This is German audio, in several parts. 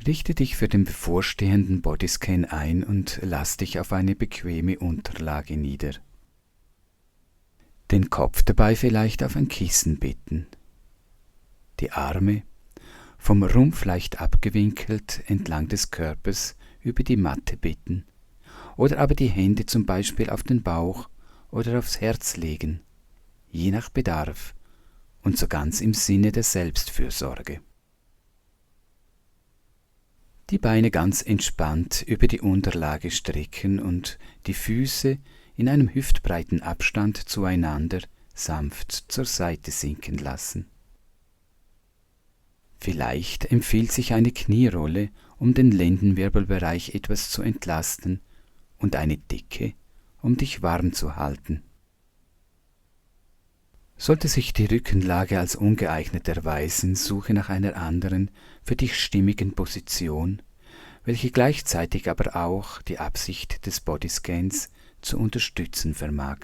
Richte dich für den bevorstehenden Bodyscan ein und lass dich auf eine bequeme Unterlage nieder. Den Kopf dabei vielleicht auf ein Kissen bitten. Die Arme vom Rumpf leicht abgewinkelt entlang des Körpers über die Matte bitten oder aber die Hände zum Beispiel auf den Bauch oder aufs Herz legen, je nach Bedarf und so ganz im Sinne der Selbstfürsorge. Die Beine ganz entspannt über die Unterlage strecken und die Füße in einem hüftbreiten Abstand zueinander sanft zur Seite sinken lassen. Vielleicht empfiehlt sich eine Knierolle, um den Lendenwirbelbereich etwas zu entlasten, und eine Decke, um dich warm zu halten. Sollte sich die Rückenlage als ungeeignet erweisen, suche nach einer anderen, für dich stimmigen Position, welche gleichzeitig aber auch die Absicht des Bodyscans zu unterstützen vermag.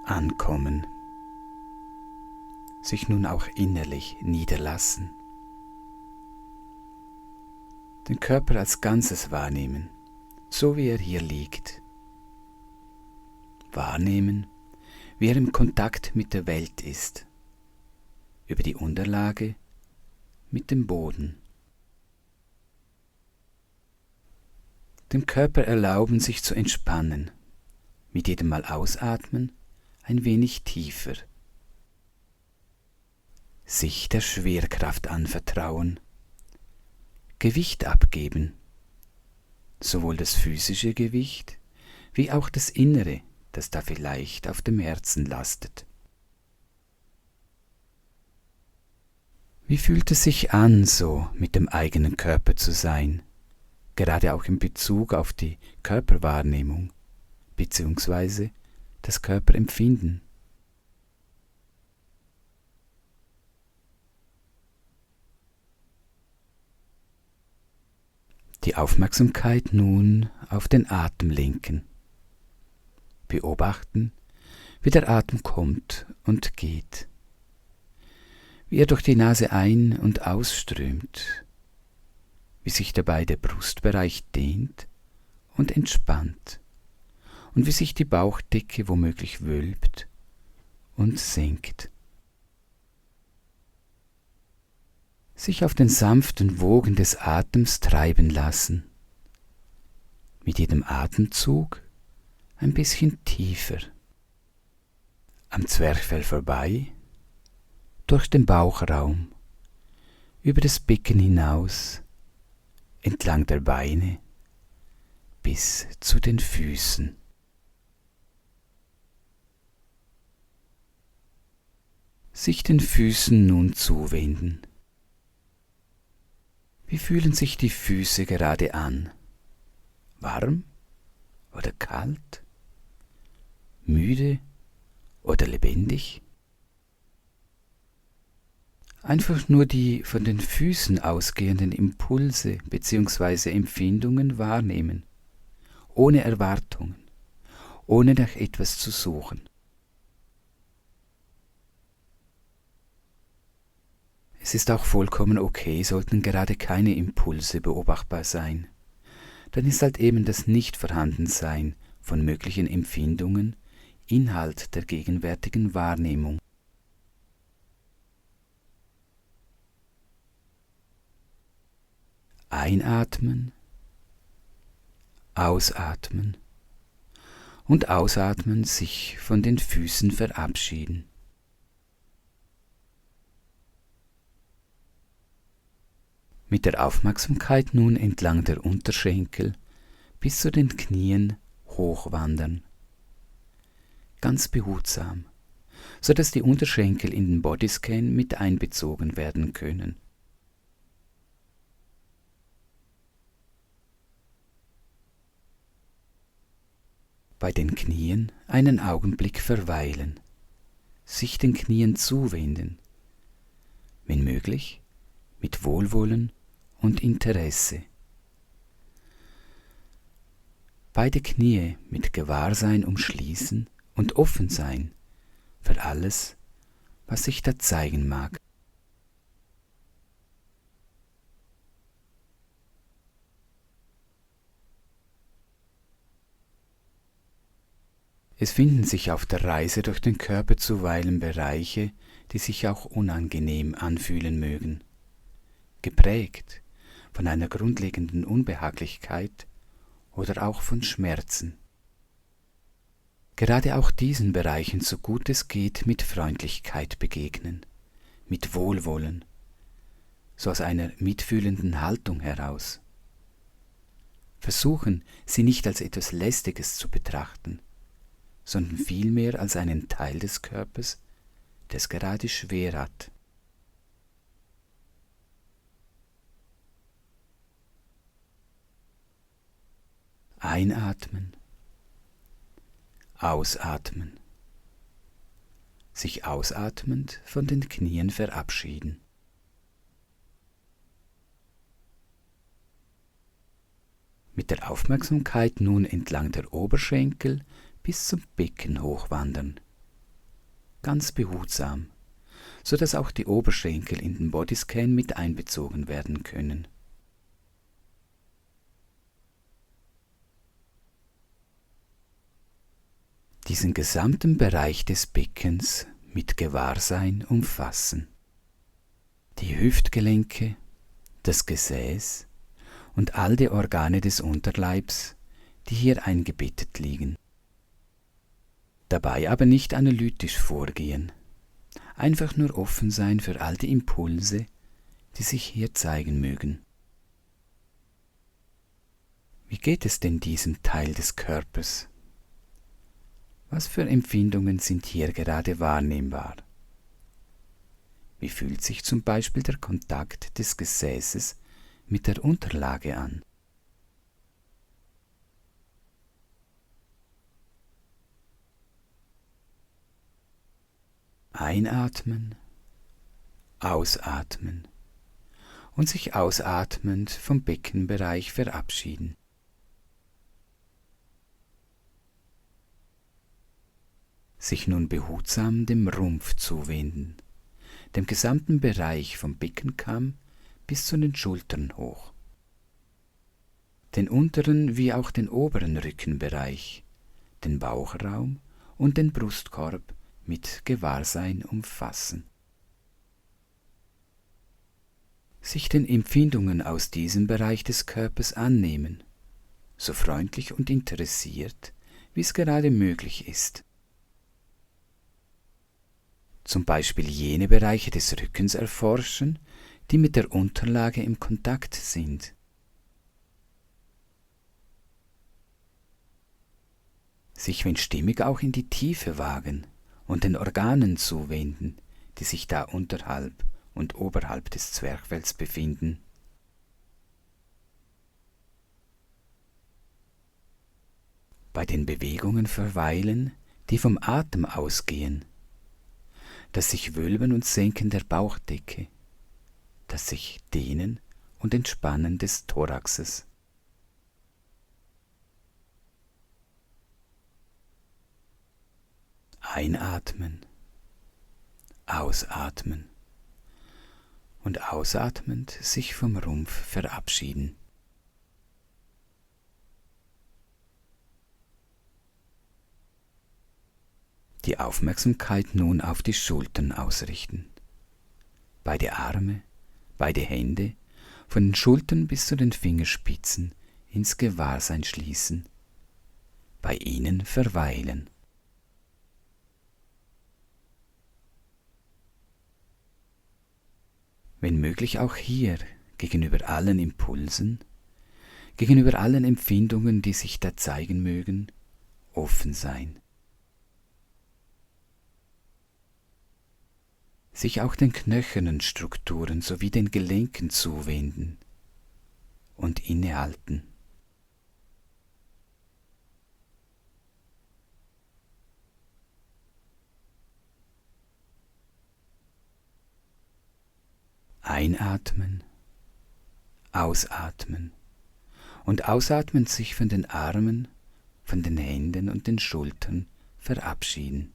Ankommen. Sich nun auch innerlich niederlassen. Den Körper als Ganzes wahrnehmen, so wie er hier liegt. Wahrnehmen, wie er im Kontakt mit der Welt ist, über die Unterlage, mit dem Boden. Dem Körper erlauben, sich zu entspannen, mit jedem Mal ausatmen, ein wenig tiefer. Sich der Schwerkraft anvertrauen, Gewicht abgeben, sowohl das physische Gewicht wie auch das Innere, das da vielleicht auf dem Herzen lastet. Wie fühlt es sich an, so mit dem eigenen Körper zu sein, gerade auch in Bezug auf die Körperwahrnehmung bzw. das Körperempfinden? Die Aufmerksamkeit nun auf den Atem lenken. Beobachten, wie der Atem kommt und geht, wie er durch die Nase ein- und ausströmt, wie sich dabei der Brustbereich dehnt und entspannt und wie sich die Bauchdecke womöglich wölbt und senkt. Sich auf den sanften Wogen des Atems treiben lassen, mit jedem Atemzug ein bisschen tiefer, am Zwerchfell vorbei, durch den Bauchraum, über das Becken hinaus, entlang der Beine, bis zu den Füßen. Sich den Füßen nun zuwenden. Wie fühlen sich die Füße gerade an? Warm oder kalt? Müde oder lebendig? Einfach nur die von den Füßen ausgehenden Impulse bzw. Empfindungen wahrnehmen, ohne Erwartungen, ohne nach etwas zu suchen. Es ist auch vollkommen okay, sollten gerade keine Impulse beobachtbar sein. Dann ist halt eben das Nichtvorhandensein von möglichen Empfindungen Inhalt der gegenwärtigen Wahrnehmung. Einatmen, ausatmen und ausatmen sich von den Füßen verabschieden. Mit der Aufmerksamkeit nun entlang der Unterschenkel bis zu den Knien hochwandern. Ganz behutsam, so dass die Unterschenkel in den Bodyscan mit einbezogen werden können. Bei den Knien einen Augenblick verweilen, sich den Knien zuwenden, wenn möglich mit Wohlwollen und Interesse. Beide Knie mit Gewahrsein umschließen und offen sein für alles, was sich da zeigen mag. Es finden sich auf der Reise durch den Körper zuweilen Bereiche, die sich auch unangenehm anfühlen mögen, geprägt von einer grundlegenden Unbehaglichkeit oder auch von Schmerzen. Gerade auch diesen Bereichen, so gut es geht, mit Freundlichkeit begegnen, mit Wohlwollen, so aus einer mitfühlenden Haltung heraus. Versuchen, sie nicht als etwas Lästiges zu betrachten, sondern vielmehr als einen Teil des Körpers, der es gerade schwer hat. Einatmen, ausatmen, sich ausatmend von den Knien verabschieden. Mit der Aufmerksamkeit nun entlang der Oberschenkel bis zum Becken hochwandern. Ganz behutsam, so dass auch die Oberschenkel in den Bodyscan mit einbezogen werden können. Diesen gesamten Bereich des Beckens mit Gewahrsein umfassen. Die Hüftgelenke, das Gesäß und all die Organe des Unterleibs, die hier eingebettet liegen. Dabei aber nicht analytisch vorgehen, einfach nur offen sein für all die Impulse, die sich hier zeigen mögen. Wie geht es denn diesem Teil des Körpers? Was für Empfindungen sind hier gerade wahrnehmbar? Wie fühlt sich zum Beispiel der Kontakt des Gesäßes mit der Unterlage an? Einatmen, ausatmen und sich ausatmend vom Beckenbereich verabschieden. Sich nun behutsam dem Rumpf zuwenden, dem gesamten Bereich vom Beckenkamm bis zu den Schultern hoch. Den unteren wie auch den oberen Rückenbereich, den Bauchraum und den Brustkorb mit Gewahrsein umfassen. Sich den Empfindungen aus diesem Bereich des Körpers annehmen, so freundlich und interessiert, wie es gerade möglich ist. Zum Beispiel jene Bereiche des Rückens erforschen, die mit der Unterlage im Kontakt sind. Sich, wenn stimmig, auch in die Tiefe wagen und den Organen zuwenden, die sich da unterhalb und oberhalb des Zwerchfells befinden. Bei den Bewegungen verweilen, die vom Atem ausgehen, das sich Wölben und Senken der Bauchdecke, das sich Dehnen und Entspannen des Thoraxes. Einatmen, ausatmen und ausatmend sich vom Rumpf verabschieden. Die Aufmerksamkeit nun auf die Schultern ausrichten. Beide Arme, beide Hände, von den Schultern bis zu den Fingerspitzen ins Gewahrsein schließen. bei ihnen verweilen. Wenn möglich auch hier gegenüber allen Impulsen, gegenüber allen Empfindungen, die sich da zeigen mögen, offen sein. Sich auch den knöchernen Strukturen sowie den Gelenken zuwenden und innehalten. Einatmen, ausatmen und ausatmen sich von den Armen, von den Händen und den Schultern verabschieden.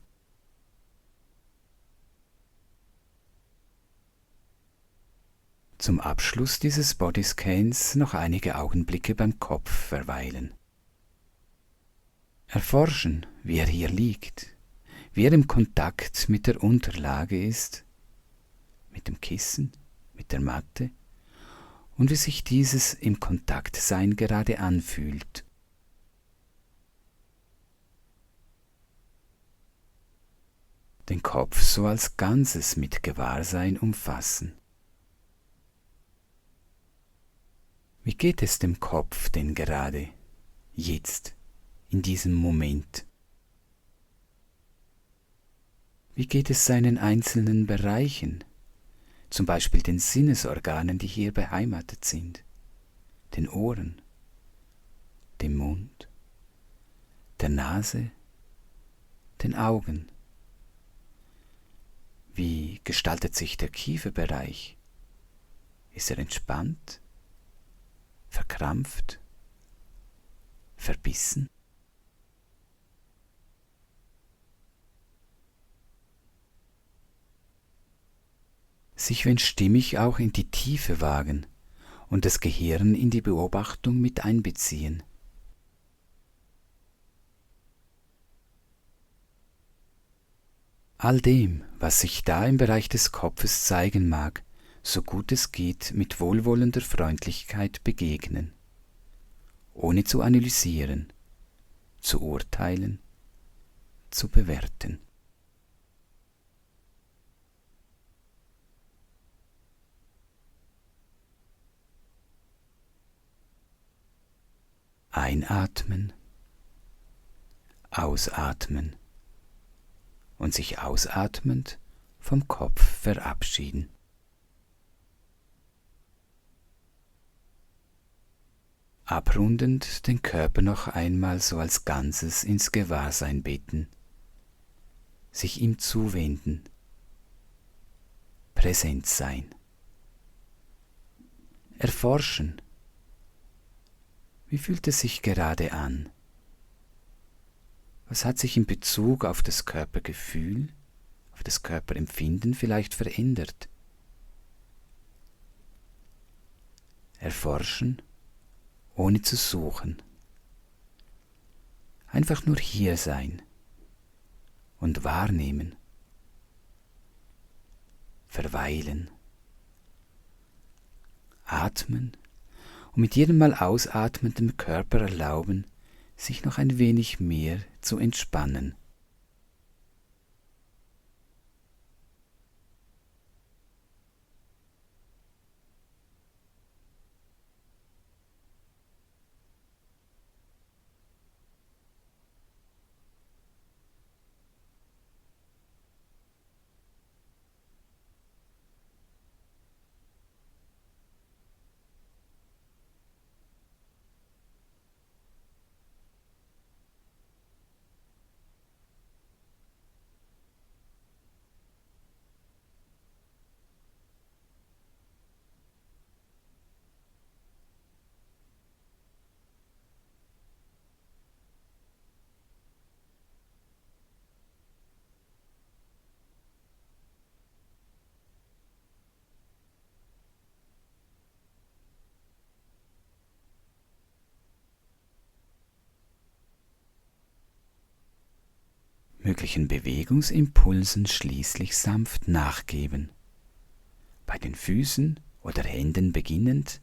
Zum Abschluss dieses Bodyscans noch einige Augenblicke beim Kopf verweilen. Erforschen, wie er hier liegt, wie er im Kontakt mit der Unterlage ist, mit dem Kissen, mit der Matte und wie sich dieses im Kontaktsein gerade anfühlt. Den Kopf so als Ganzes mit Gewahrsein umfassen. Wie geht es dem Kopf denn gerade, jetzt, in diesem Moment? Wie geht es seinen einzelnen Bereichen, zum Beispiel den Sinnesorganen, die hier beheimatet sind, den Ohren, dem Mund, der Nase, den Augen? Wie gestaltet sich der Kieferbereich? Ist er entspannt? Verkrampft? Verbissen? Sich, wenn stimmig, auch in die Tiefe wagen und das Gehirn in die Beobachtung mit einbeziehen. All dem, was sich da im Bereich des Kopfes zeigen mag, so gut es geht, mit wohlwollender Freundlichkeit begegnen, ohne zu analysieren, zu urteilen, zu bewerten. Einatmen, ausatmen und sich ausatmend vom Kopf verabschieden. Abrundend den Körper noch einmal so als Ganzes ins Gewahrsein bitten, sich ihm zuwenden, präsent sein, erforschen. Wie fühlt es sich gerade an? Was hat sich in Bezug auf das Körpergefühl, auf das Körperempfinden vielleicht verändert? Erforschen, ohne zu suchen. Einfach nur hier sein und wahrnehmen. Verweilen. Atmen und mit jedem Mal ausatmen dem Körper erlauben, sich noch ein wenig mehr zu entspannen. Möglichen Bewegungsimpulsen schließlich sanft nachgeben. Bei den Füßen oder Händen beginnend,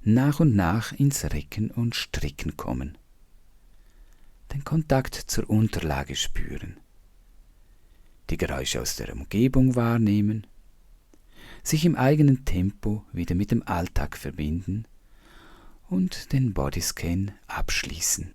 nach und nach ins Recken und Stricken kommen. den Kontakt zur Unterlage spüren, die Geräusche aus der Umgebung wahrnehmen, sich im eigenen Tempo wieder mit dem Alltag verbinden und den Bodyscan abschließen.